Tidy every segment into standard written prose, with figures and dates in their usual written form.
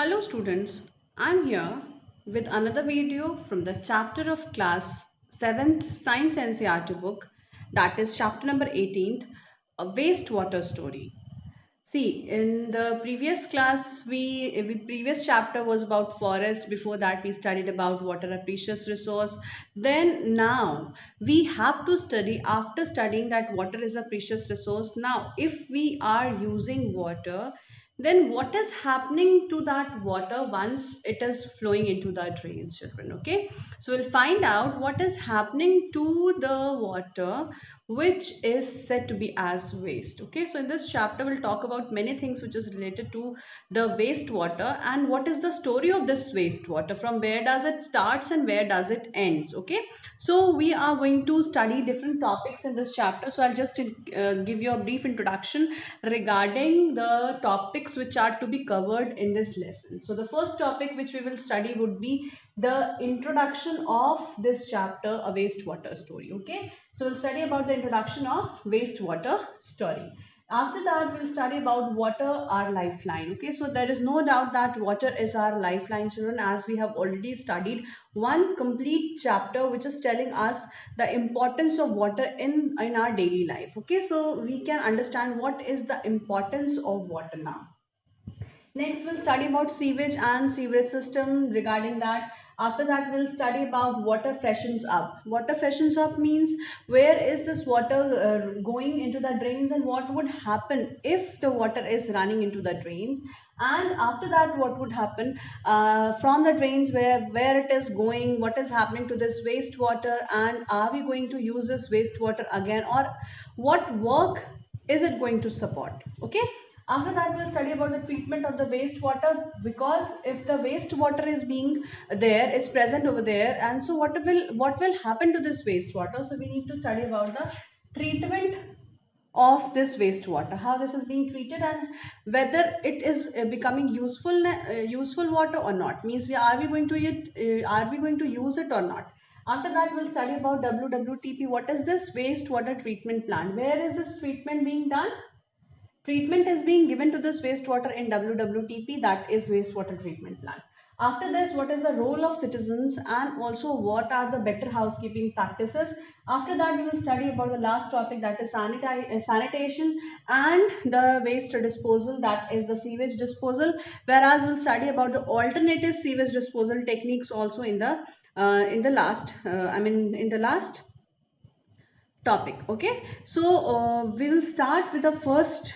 Hello students, I'm here with another video from the chapter of class 7th Science NCERT book, that is chapter number 18th, a wastewater story. See, in the previous class, previous chapter was about forest. Before that, we studied about water, a precious resource. Then now we have to study. After studying that water is a precious resource, now if we are using water, then what is happening to that water once it is flowing into the drains, children? Okay, so we'll find out what is happening to the water which is said to be as waste. Okay, so in this chapter we'll talk about many things which is related to the wastewater and what is the story of this wastewater, from where does it starts and where does it ends. Okay, so we are going to study different topics in this chapter, so I'll just give you a brief introduction regarding the topics which are to be covered in this lesson. So the first topic which we will study would be the introduction of this chapter, a wastewater story. Okay, so we'll study about the introduction of wastewater story. After that, we'll study about water, our lifeline. Okay, so there is no doubt that water is our lifeline, children, as we have already studied one complete chapter which is telling us the importance of water in our daily life. Okay, so we can understand what is the importance of water now. Next, we'll study about sewage and sewerage system regarding that. After that, we'll study about water freshens up. Water freshens up means where is this water going into the drains and what would happen if the water is running into the drains. And after that, what would happen from the drains, where it is going, what is happening to this wastewater, and are we going to use this wastewater again, or what work is it going to support? Okay, after that, we'll study about the treatment of the wastewater, because if the wastewater is being there, is present over there, and so what will happen to this wastewater? So we need to study about the treatment of this wastewater, how this is being treated, and whether it is becoming useful water or not. Means are we going to use it or not? After that, we'll study about WWTP. What is this wastewater treatment plant? Where is this treatment being done? Treatment is being given to this wastewater in WWTP, that is wastewater treatment plant. After this, what is the role of citizens and also what are the better housekeeping practices? After that, we will study about the last topic, that is sanitation and the waste disposal, that is the sewage disposal. Whereas we'll study about the alternative sewage disposal techniques also in the last in the last topic. Okay, so we will start with the first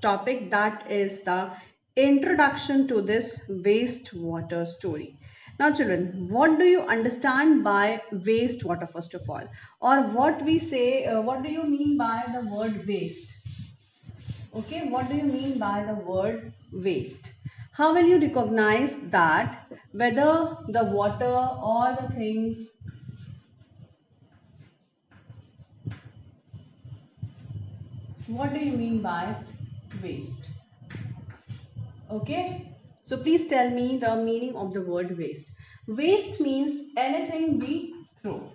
topic, that is the introduction to this wastewater story. Now children, what do you understand by wastewater first of all, or what we say, what do you mean by the word waste? Okay, what do you mean by the word waste? How will you recognize that whether the water or the things, what do you mean by waste? Okay, so please tell me the meaning of the word waste. Waste means anything we throw.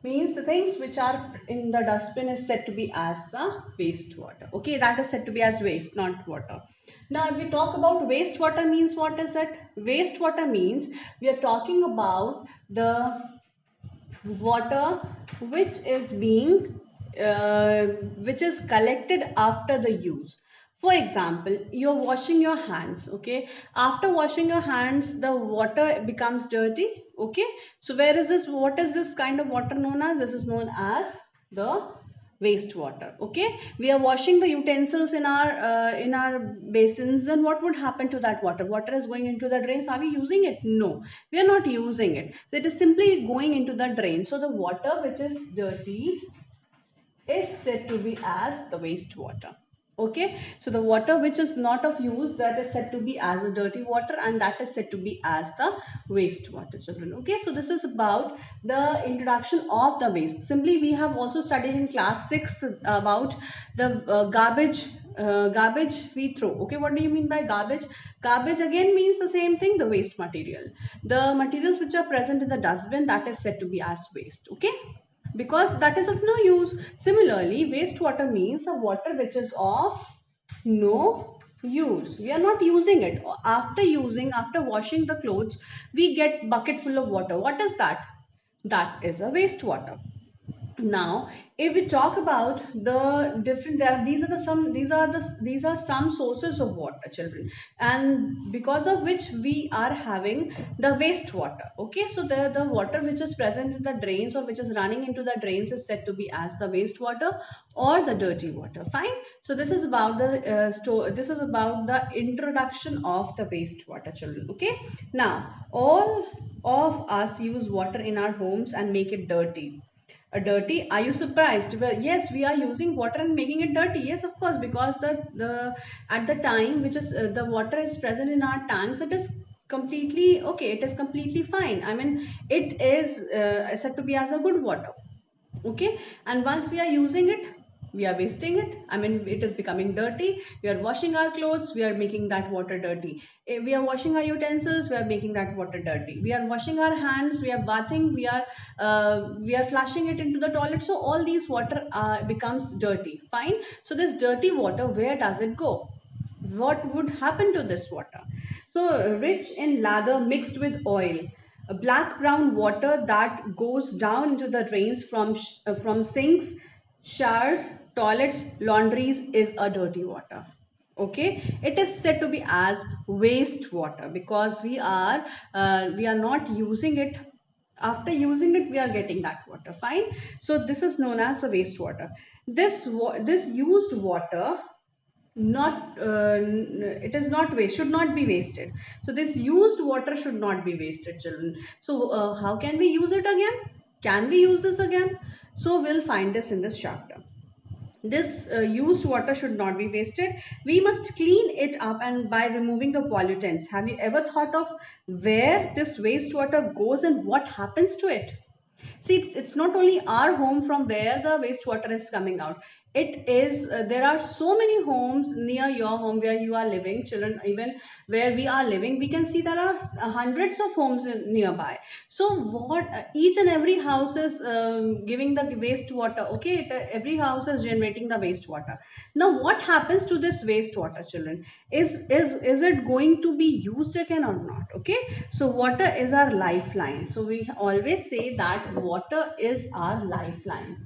Means the things which are in the dustbin is said to be as the wastewater. Okay, that is said to be as waste, not water. Now, if we talk about wastewater, means what is it? Wastewater means we are talking about the water which is being which is collected after the use. For example, you're washing your hands. Okay, after washing your hands the water becomes dirty. Okay, so where is this, what is this kind of water known as? This is known as the wastewater. Okay, we are washing the utensils in our basins, then what would happen to that water? Water is going into the drains. Are we using it? No, we are not using it, so it is simply going into the drain. So the water which is dirty is said to be as the wastewater. Okay, so the water which is not of use, that is said to be as a dirty water, and that is said to be as the wastewater, children. Okay, so this is about the introduction of the waste. Simply, we have also studied in class 6 about the garbage we throw. Okay, what do you mean by garbage? Garbage again means the same thing, the waste material. The materials which are present in the dustbin, that is said to be as waste. Okay, because that is of no use. Similarly, wastewater means the water which is of no use. We are not using it. After using, after washing the clothes, we get bucket full of water. What is that? That is a wastewater. Now if we talk about the different, there these are the some these are some sources of water, children, and because of which we are having the wastewater. Okay, so the water which is present in the drains or which is running into the drains is said to be as the wastewater or the dirty water. Fine. So this is about the this is about the introduction of the wastewater, children. Okay, now all of us use water in our homes and make it dirty. Dirty, are you surprised? Well, yes, we are using water and making it dirty. Yes, of course, because the at the time which is the water is present in our tanks, it is completely okay, it is completely fine. I mean, it is said to be as a good water. Okay, and once we are using it, we are wasting it. I mean, it is becoming dirty. We are washing our clothes, we are making that water dirty. We are washing our utensils, we are making that water dirty. We are washing our hands, we are bathing, we are flashing it into the toilet. So all these water becomes dirty. Fine. So this dirty water, where does it go? What would happen to this water? So rich in lather mixed with oil, a black brown water that goes down into the drains from sinks, showers, toilets, laundries is a dirty water. Okay, it is said to be as wastewater because we are not using it. After using it, we are getting that water. Fine. So this is known as the wastewater. This used water, not it is not waste, should not be wasted. So this used water should not be wasted, children. So how can we use it again? Can we use this again? So we'll find this in this chapter. This used water should not be wasted. We must clean it up and by removing the pollutants. Have you ever thought of where this wastewater goes and what happens to it? See, it's not only our home from where the wastewater is coming out. It is, there are so many homes near your home where you are living, children, even where we are living. We can see there are hundreds of homes nearby. So what, each and every house is giving the wastewater. Okay, every house is generating the wastewater. Now, what happens to this wastewater, children? Is it going to be used again or not? Okay, so water is our lifeline. So we always say that water is our lifeline.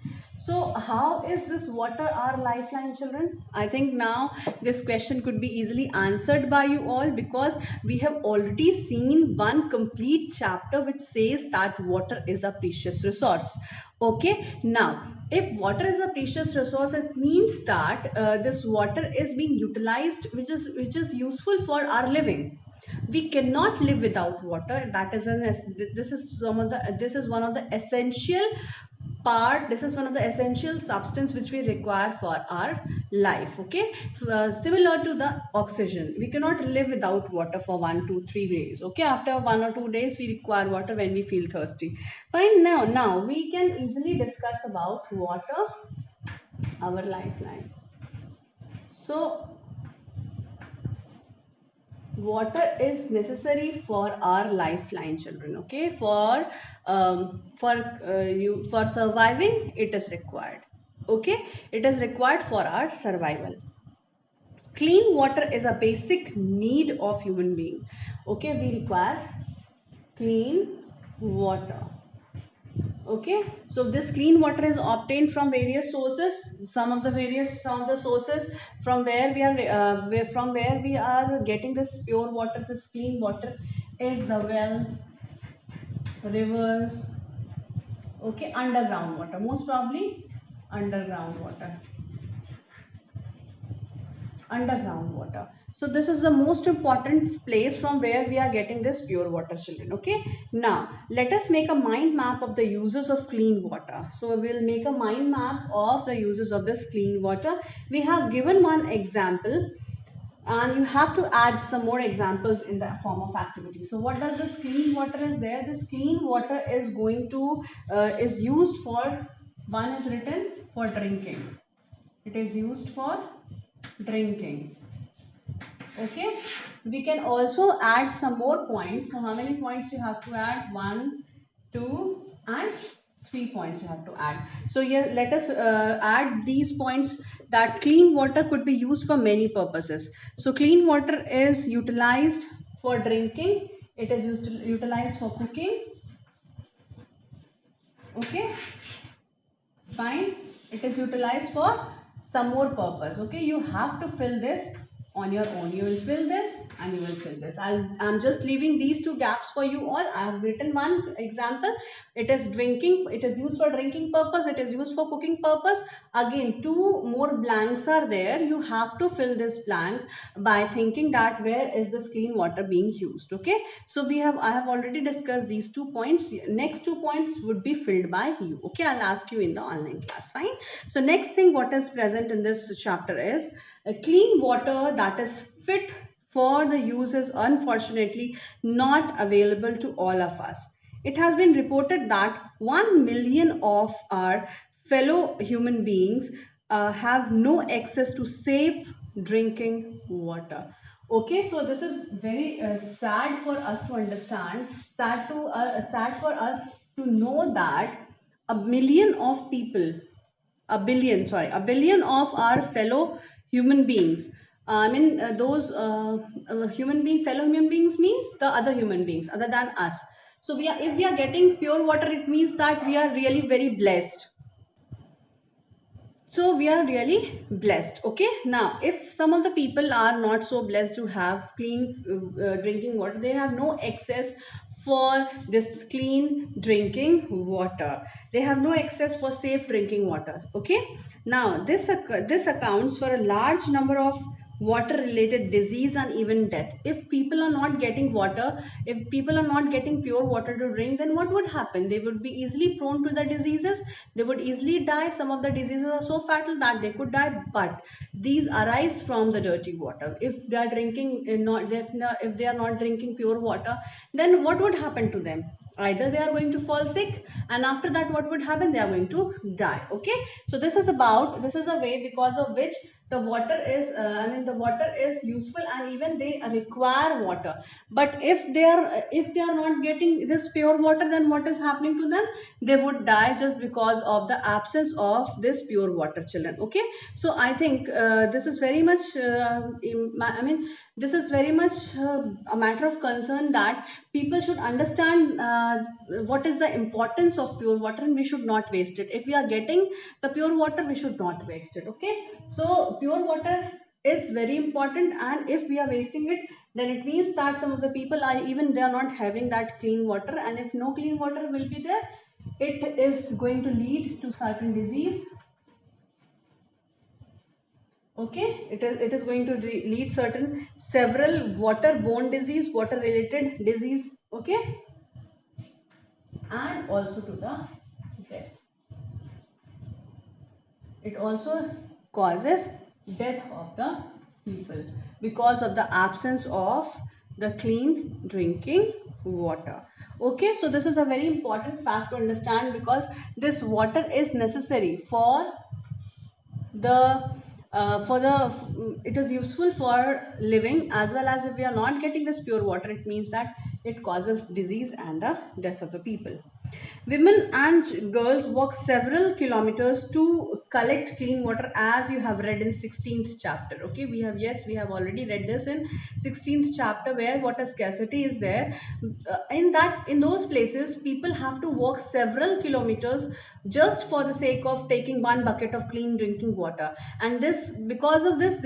So how is this water our lifeline, children? I think now this question could be easily answered by you all because we have already seen one complete chapter which says that water is a precious resource. Okay, now if water is a precious resource, it means that this water is being utilized, which is useful for our living. We cannot live without water. That is this is some of the this is one of the essential part. This is one of the essential substance which we require for our life. Okay, similar to the oxygen, we cannot live without water for 1 2 3 days. Okay, after 1 or 2 days we require water when we feel thirsty. Fine. Now we can easily discuss about water, our lifeline. So water is necessary for our lifeline, children. Okay, for surviving it is required. Okay, it is required for our survival. Clean water is a basic need of human being. Okay, we require clean water. Okay, so this clean water is obtained from various sources. Some of the sources from where we are from where we are getting this pure water, this clean water, is the well, rivers. Okay, underground water, most probably underground water. Underground water. So this is the most important place from where we are getting this pure water, children. Okay, now let us make a mind map of the uses of clean water. So we will make a mind map of the uses of this clean water. We have given one example and you have to add some more examples in the form of activity. So what does this clean water is there? This clean water is going to is used for, one is written for drinking. It is used for drinking. Okay, we can also add some more points. So how many points you have to add? 1 2 and 3 points you have to add. So yeah, let us add these points that clean water could be used for many purposes. So clean water is utilized for drinking, it is utilized for cooking. Okay, fine. It is utilized for some more purpose. Okay, you have to fill this on your own. You will fill this and you will fill this. I'm just leaving these two gaps for you all. I have written one example. It is drinking. It is used for drinking purpose. It is used for cooking purpose. Again, two more blanks are there. You have to fill this blank by thinking that where is this clean water being used. Okay, so I have already discussed these 2 points. Next 2 points would be filled by you. Okay, I'll ask you in the online class. Fine. So next thing what is present in this chapter is a clean water that is fit for the use is unfortunately not available to all of us. It has been reported that 1 million of our fellow human beings have no access to safe drinking water. Okay, so this is very sad for us to understand, sad for us to know that a million of people, a billion of our fellow human beings. Those fellow human beings means the other human beings other than us. So if we are getting pure water, it means that we are really very blessed. So we are really blessed. Okay, now if some of the people are not so blessed to have clean drinking water, they have no access for this clean drinking water, they have no access for safe drinking water. Okay, now this accounts for a large number of water related disease and even death. If people are not getting water, if people are not getting pure water to drink, then what would happen? They would be easily prone to the diseases, they would easily die. Some of the diseases are so fatal that they could die, but these arise from the dirty water. If they are drinking if they are not drinking pure water, then what would happen to them? Either they are going to fall sick, and after that what would happen? They are going to die. Okay, so this is a way because of which the water is the water is useful, and even they require water. But if they are not getting this pure water, then what is happening to them? They would die just because of the absence of this pure water, children. Okay, so I think this is very much this is very much a matter of concern that people should understand what is the importance of pure water, and we should not waste it. If we are getting the pure water, we should not waste it. Okay, so pure water is very important, and if we are wasting it, then it means that some of the people are even they are not having that clean water, and if no clean water will be there, it is going to lead to certain disease. Okay, it is going to lead certain several waterborne disease, water related disease. Okay, and also to the death. It also causes death of the people because of the absence of the clean drinking water. Okay, so this is a very important fact to understand, because this water is necessary the for the it is useful for living, as well as if we are not getting this pure water, it means that it causes disease and the death of the people. Women and girls walk several kilometers to collect clean water, as you have read in 16th chapter. Okay, we have already read this in 16th chapter, where water scarcity is there. In those places, people have to walk several kilometers just for the sake of taking one bucket of clean drinking water. And this, because of this,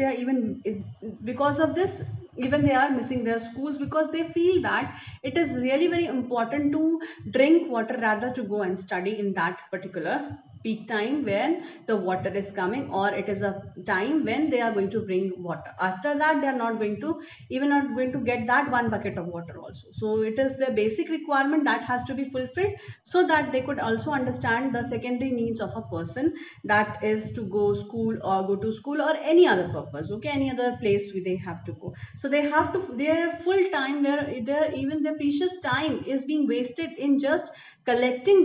even they are missing their schools, because they feel that it is really very important to drink water rather to go and study in that particular peak time when the water is coming, or it is a time when they are going to bring water. After that, they are not going to get that one bucket of water also. So it is the basic requirement that has to be fulfilled, so that they could also understand the secondary needs of a person, that is to go to school or any other purpose. Okay, any other place where they have to go. So they have to, their full time, even their precious time is being wasted in just collecting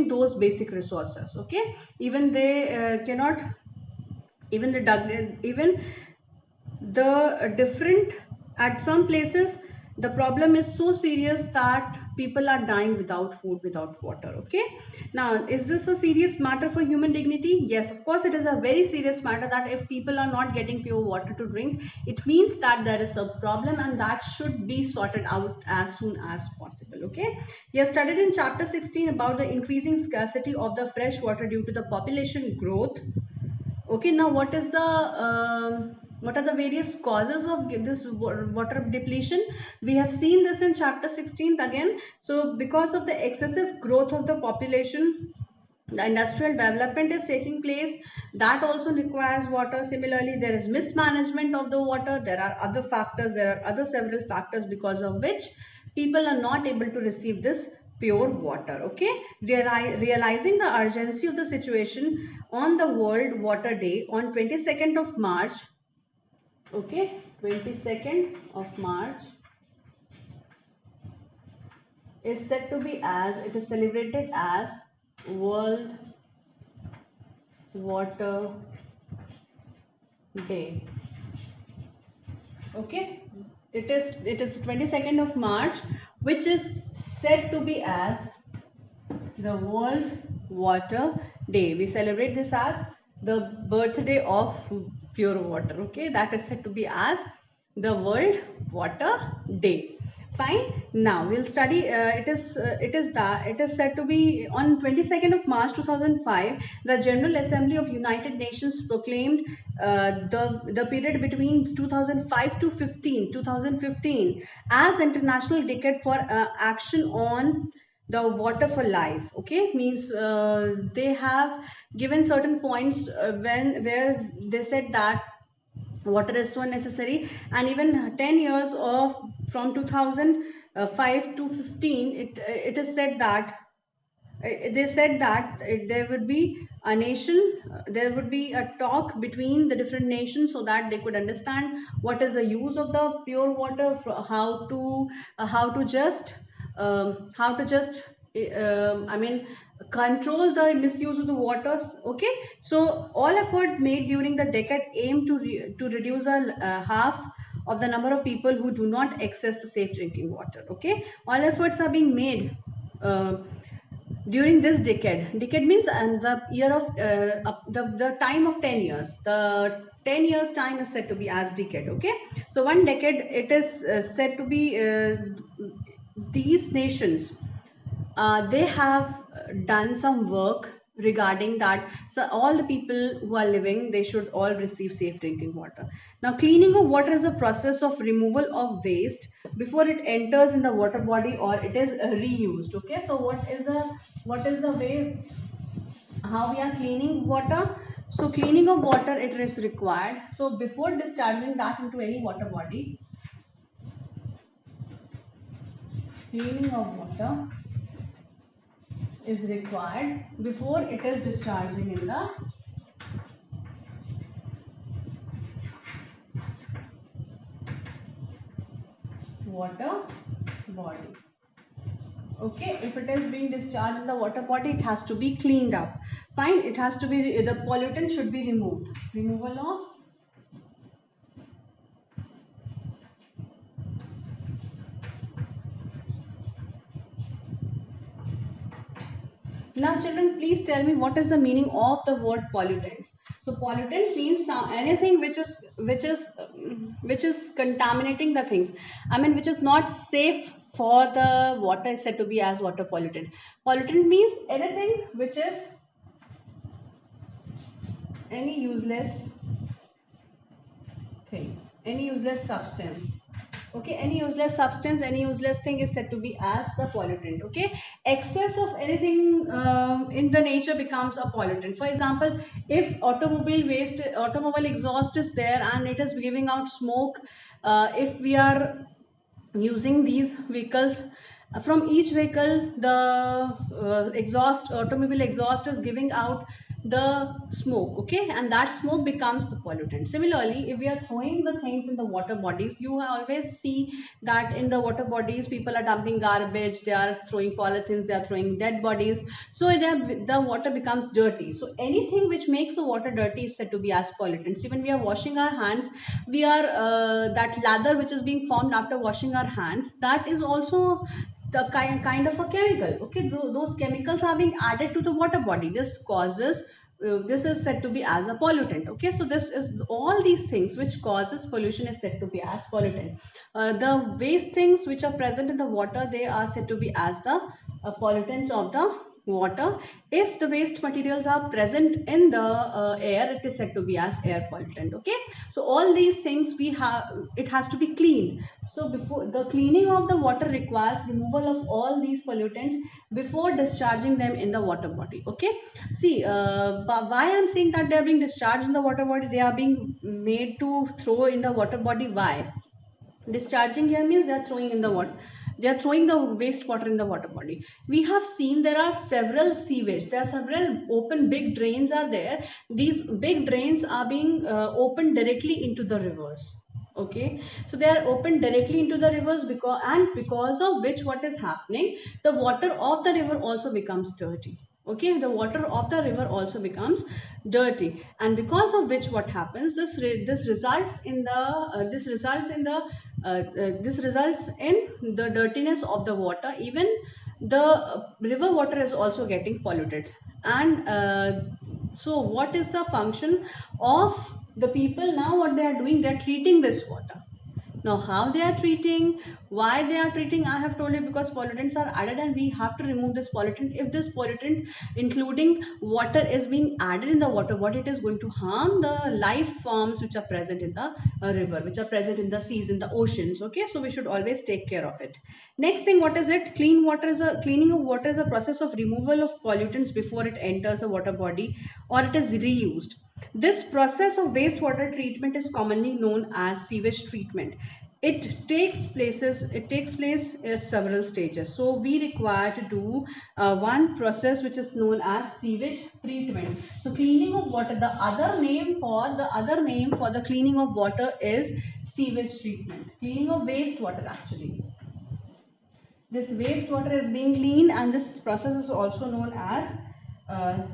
those basic resources. Okay, even they cannot, even the different, at some places The problem is so serious that people are dying without food, without water. Okay, now is this a serious matter for human dignity? Yes, of course it is a very serious matter, that if people are not getting pure water to drink, it means that there is a problem, and that should be sorted out as soon as possible. Okay, we have studied in chapter 16 about the increasing scarcity of the fresh water due to the population growth. Okay, now what are the various causes of this water depletion? We have seen this in chapter 16 again. So because of the excessive growth of the population, the industrial development is taking place, that also requires water. Similarly, there is mismanagement of the water. There are other factors, there are other several factors because of which people are not able to receive this pure water. Okay, realizing the urgency of the situation, on the World Water Day on 22nd of March, okay, 22nd of March is said to be as, it is celebrated as World Water Day. Okay, it is 22nd of March, which is said to be as the World Water Day. We celebrate this as the birthday of pure water. Okay, that is said to be as the World Water Day. Fine. Now we'll study. It is said to be on 22nd of March 2005. The General Assembly of United Nations proclaimed the period between 2005 to 2015 as International Decade for Action on the Water for Life. Okay, means they have given certain points when where they said that water is so necessary, and even 10 years of from 2005 to 15, it is said that they said that there would be a nation, there would be a talk between the different nations so that they could understand what is the use of the pure water, how to just I mean control the misuse of the waters. Okay, so all effort made during the decade aim to reduce half of the number of people who do not access the safe drinking water. Okay, all efforts are being made during this decade means, and the year of the time of 10 years, the 10 years time is said to be as decade. Okay, so one decade, it is said to be these nations, they have done some work regarding that, so all the people who are living, they should all receive safe drinking water. Now cleaning of water is a process of removal of waste before it enters in the water body or it is reused. Okay, so what is the way how we are cleaning water? So cleaning of water, it is required, so before discharging that into any water body, cleaning of water is required before it is discharging in the water body. Okay, if it is being discharged in the water body, it has to be cleaned up. Fine, it has to be, the pollutant should be removed. Removal of Now children, please tell me what is the meaning of the word pollutants. So pollutant means anything which is contaminating the things. I mean, which is not safe for the water, is said to be as water pollutant. Pollutant means anything which is any useless thing, any useless substance. Okay, any useless substance, any useless thing is said to be as the pollutant. Okay, excess of anything in the nature becomes a pollutant. For example, if automobile exhaust is there and it is giving out smoke, if we are using these vehicles, from each vehicle the automobile exhaust is giving out the smoke, okay, and that smoke becomes the pollutant. Similarly, if we are throwing the things in the water bodies, you always see that in the water bodies people are dumping garbage, they are throwing polythenes, they are throwing dead bodies, so the water becomes dirty. So anything which makes the water dirty is said to be as pollutants. See, when we are washing our hands, we are that lather which is being formed after washing our hands, that is also the kind of a chemical, okay. Those chemicals are being added to the water body. This causes this is said to be as a pollutant, okay. So this is all these things which causes pollution is said to be as pollutant. The waste things which are present in the water, they are said to be as the pollutants of the water. If the waste materials are present in the air, it is said to be as air pollutant, okay. So all these things we have, it has to be cleaned. So before the cleaning of the water requires removal of all these pollutants before discharging them in the water body, okay. See, why I'm saying that they are being discharged in the water body, they are being made to throw in the water body. Why? Discharging here means they are throwing in the water, they are throwing the wastewater in the water body. We have seen there are several sewage, there are several open big drains are there. These big drains are being opened directly into the rivers, okay. So they are opened directly into the rivers, because of which what is happening, the water of the river also becomes dirty, okay. The water of the river also becomes dirty, and because of which what happens, this results in the this results in the dirtiness of the water. Even the river water is also getting polluted. And so what is the function of the people now? What they are doing, they are treating this water. Now, how they are treating, why they are treating, I have told you, because pollutants are added and we have to remove this pollutant. If this pollutant, including water, is being added in the water, what it is going to harm the life forms which are present in the river, which are present in the seas, in the oceans. Okay, so we should always take care of it. Next thing, what is it? Cleaning of water is a process of removal of pollutants before it enters a water body or it is reused. This process of wastewater treatment is commonly known as sewage treatment. It takes place at several stages. So we require to do one process which is known as sewage treatment. So cleaning of water, the other name for the cleaning of water is sewage treatment. Cleaning of wastewater, actually. This wastewater is being cleaned, and this process is also known as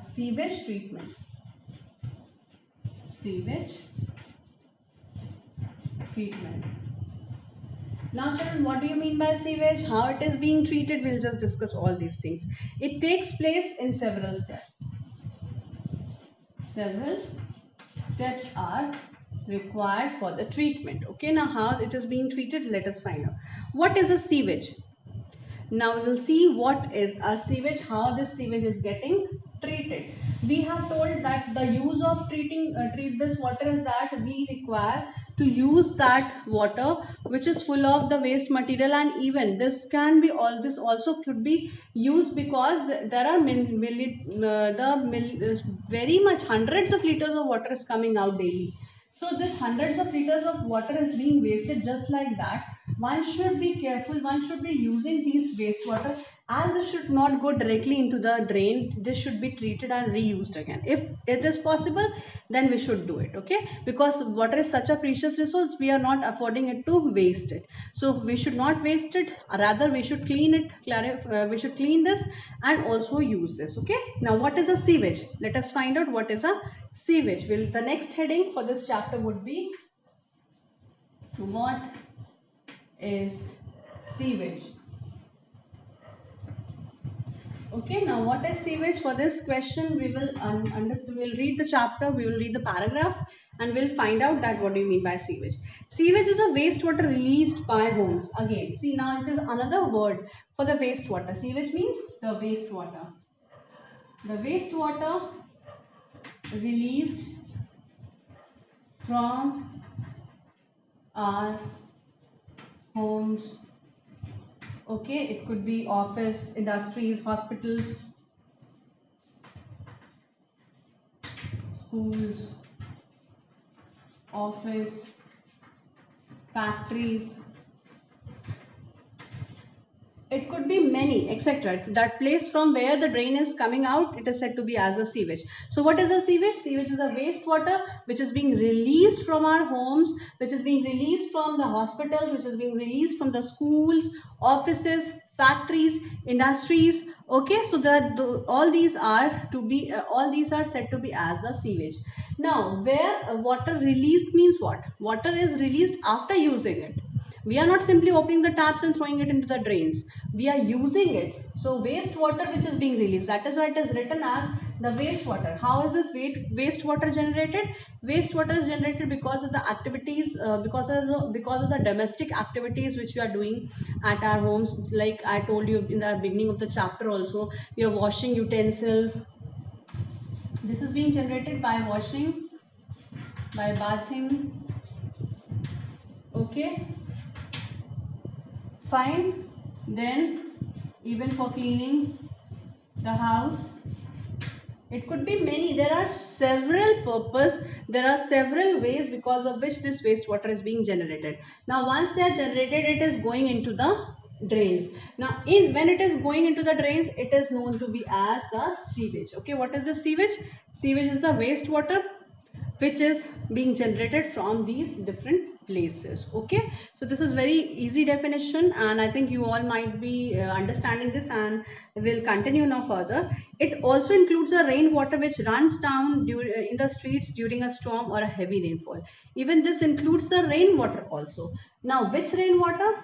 sewage treatment. Sewage treatment. Now children, what do you mean by sewage? How it is being treated? We'll just discuss all these things. It takes place in several steps. Several steps are required for the treatment. Okay, now how it is being treated, let us find out. What is a sewage? Now we will see what is a sewage, how this sewage is getting treated. We have told that the use of treat this water is that we require to use that water which is full of the waste material, and even this also could be used because there are very much hundreds of liters of water is coming out daily. So this hundreds of liters of water is being wasted just like that. One should be careful, one should be using these wastewater, as this should not go directly into the drain. This should be treated and reused again. If it is possible, then we should do it, okay? Because water is such a precious resource, we are not affording it to waste it. So we should not waste it, rather we should clean it, we should clean this and also use this, okay? Now what is a sewage? Let us find out what is a sewage. The next heading for this chapter would be, what is sewage? Okay, now what is sewage? For this question, we will understand. We'll read the chapter, we will read the paragraph, and we'll find out that what do you mean by sewage. Sewage is a wastewater released by homes. Again, see, now it is another word for the wastewater. Sewage means the wastewater. The wastewater released from our homes. Okay, it could be office, industries, hospitals, schools, office, factories, It could be many, etc. That place from where the drain is coming out, it is said to be as a sewage. So what is a sewage? Sewage is a wastewater which is being released from our homes, which is being released from the hospitals, which is being released from the schools, offices, factories, industries. Okay, so that all these are to be all these are said to be as a sewage. Now, where water released means what? Water is released after using it. We are not simply opening the taps and throwing it into the drains. We are using it. So wastewater which is being released, that is why it is written as the wastewater. How is this wastewater generated? Wastewater is generated because of the activities, because of the domestic activities which we are doing at our homes. Like I told you in the beginning of the chapter also, we are washing utensils. This is being generated by washing, by bathing. Okay, fine. Then even for cleaning the house, it could be many. There are several purpose, there are several ways because of which this wastewater is being generated. Now once they are generated, it is going into the drains. Now in when it is going into the drains, it is known to be as the sewage. Okay, what is the sewage? Sewage is the wastewater which is being generated from these different places. Okay, so this is very easy definition, and I think you all might be understanding this, and we'll continue now further. It also includes the rainwater which runs down in the streets during a storm or a heavy rainfall. Even this includes the rainwater also. Now which rainwater?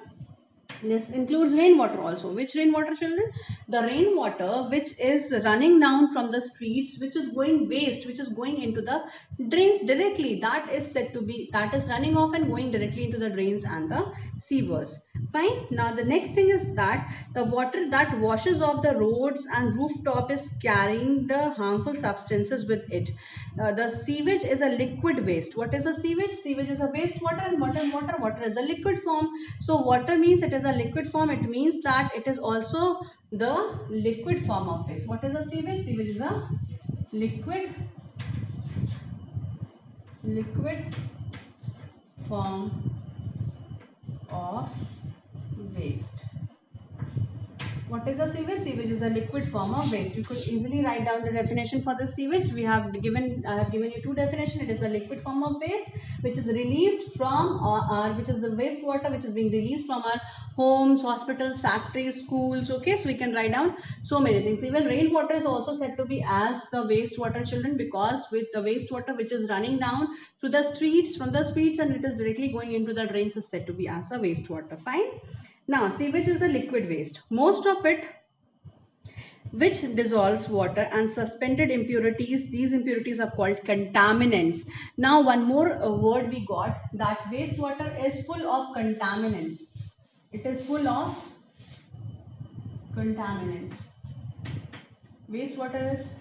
This includes rainwater also. Which rainwater, children? The rainwater which is running down from the streets, which is going waste, which is going into the drains directly. That is said to be, that is running off and going directly into the drains and the sewers. Fine. Now the next thing is that the water that washes off the roads and rooftop is carrying the harmful substances with it. The sewage is a liquid waste. What is a sewage? Sewage is a wastewater, and what is water? Water is a liquid form. So water means it is a liquid form. It means that it is also the liquid form of waste. What is a sewage? Sewage is a liquid form of waste. What is a sewage? Sewage is a liquid form of waste. You could easily write down the definition for the sewage. I have given you two definitions. It is a liquid form of waste which is released from which is the wastewater which is being released from our homes, hospitals, factories, schools. Okay, so we can write down so many things. Even rainwater is also said to be as the wastewater, children, because with the wastewater which is running down to the streets, from the streets, and it is directly going into the drains, is said to be as a wastewater. Fine. Now, sewage is a liquid waste. Most of it which dissolves water and suspended impurities. These impurities are called contaminants. Now, one more word we got, that wastewater is full of contaminants. It is full of contaminants. Wastewater is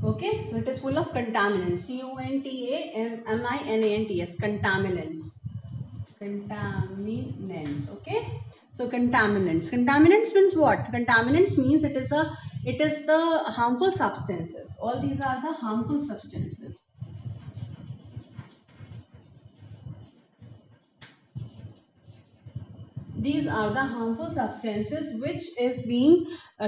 okay. So it is full of contaminants. Contaminants. Contaminants. Contaminants. Okay, so contaminants means what? Contaminants means it is the harmful substances. All these are the harmful substances. These are the harmful substances which is being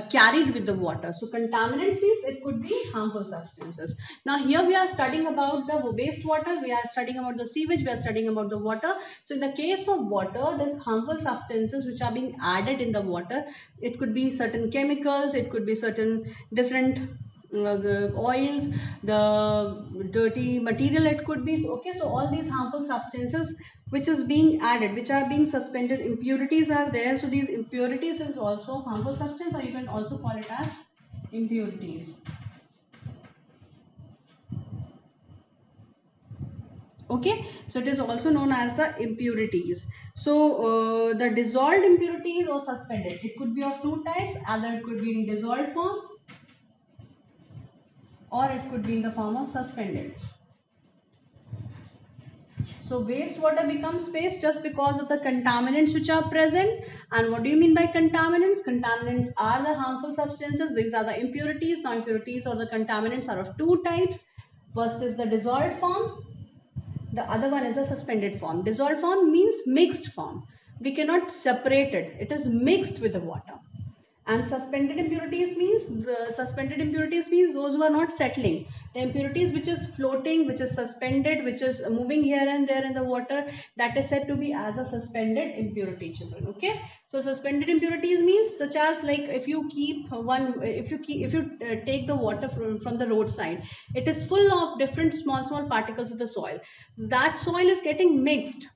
carried with the water. So contaminants means it could be harmful substances. Now here we are studying about the wastewater, we are studying about the sewage, we are studying about the water. So in the case of water, the harmful substances which are being added in the water, it could be certain chemicals, it could be certain different the oils, the dirty material, it could be. Okay, so all these harmful substances which is being added, which are being suspended, impurities are there. So these impurities is also harmful substance, or you can also call it as impurities. Okay, so it is also known as the impurities. So the dissolved impurities or suspended, it could be of two types. Either it could be in dissolved form, or it could be in the form of suspended. So wastewater becomes waste just because of the contaminants which are present. And what do you mean by contaminants? Contaminants are the harmful substances. These are the impurities. Now impurities or the contaminants are of two types. First is the dissolved form. The other one is a suspended form. Dissolved form means mixed form. We cannot separate it. It is mixed with the water. And suspended impurities means those who are not settling. The impurities which is floating, which is suspended, which is moving here and there in the water, that is said to be as a suspended impurity, children. Okay, so suspended impurities means such as, like, if you take the water from the roadside, it is full of different small particles of the soil. That soil is getting mixed,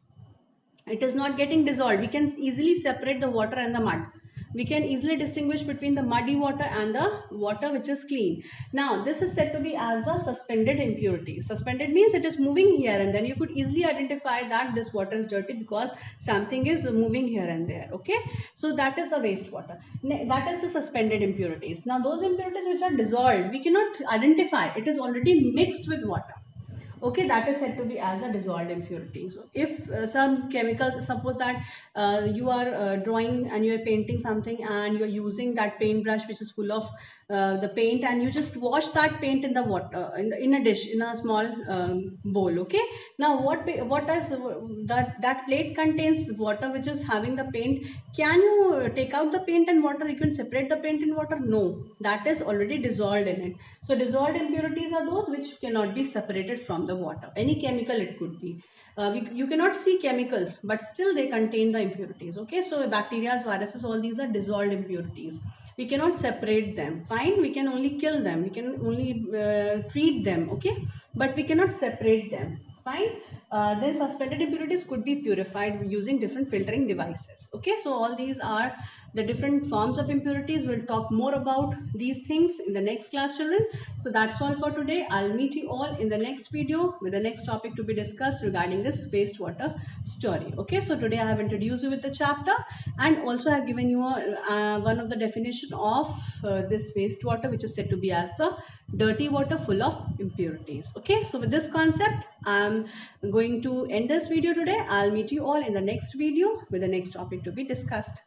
it is not getting dissolved. We can easily separate the water and the mud. We can easily distinguish between the muddy water and the water which is clean. Now this is said to be as the suspended impurity. Suspended means it is moving here and then. You could easily identify that this water is dirty because something is moving here and there. Okay, so that is the wastewater. That is the suspended impurities. Now those impurities which are dissolved, we cannot identify. It is already mixed with water. Okay, that is said to be as a dissolved impurity. So if some chemicals, suppose that you are drawing and you are painting something and you are using that paintbrush which is full of the paint, and you just wash that paint in the water, in a dish, in a small bowl. Okay, now what is that plate contains water which is having the paint. Can you take out the paint and water? You can separate the paint and water? No, that is already dissolved in it. So dissolved impurities are those which cannot be separated from the water. Any chemical it could be. You cannot see chemicals, but still they contain the impurities. Okay, so bacteria, viruses, all these are dissolved impurities. We cannot separate them. Fine, we can only kill them. We can only treat them. Okay, but we cannot separate them. Fine. Then suspended impurities could be purified using different filtering devices. Okay, so all these are the different forms of impurities. We'll talk more about these things in the next class, children. So that's all for today. I'll meet you all in the next video with the next topic to be discussed regarding this wastewater story. Okay, so today I have introduced you with the chapter, and also I have given you one of the definition of this wastewater, which is said to be as the dirty water full of impurities. Okay, so with this concept, I'm going to end this video today. I'll meet you all in the next video with the next topic to be discussed.